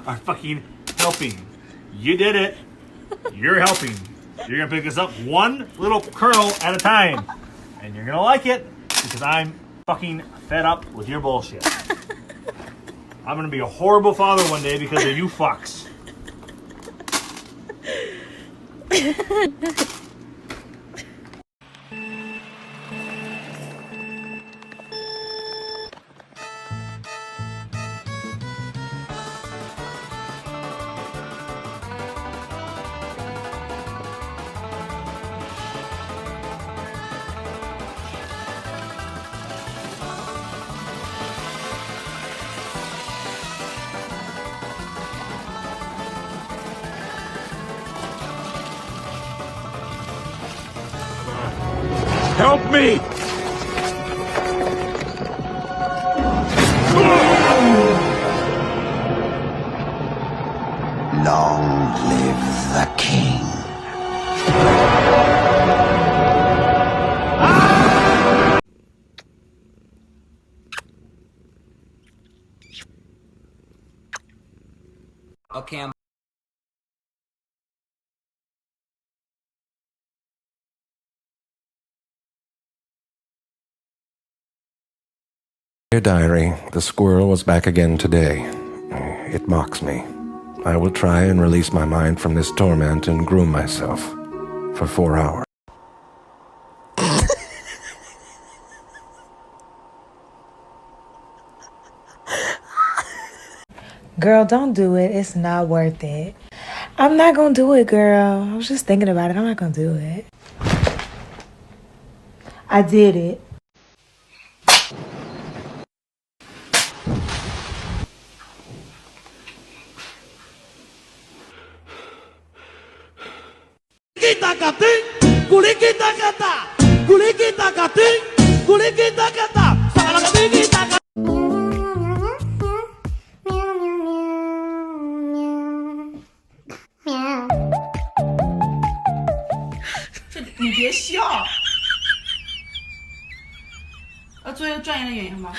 are fucking helping. You did it. You're helping. You're gonna pick this up one little kernel at a time. And you're gonna like it because I'm fucking fed up with your bullshit. I'm gonna be a horrible father one day because of you fucks. Help me! Long live the king. Okay, Dear diary, the squirrel was back again today. It mocks me. I will try and release my mind from this torment and groom myself for 4 hours. Girl, don't do it. It's not worth it. I'm not gonna do it, girl. I was just thinking about it. I'm not gonna do it. I did it.你别笑，作为专业的演员吗？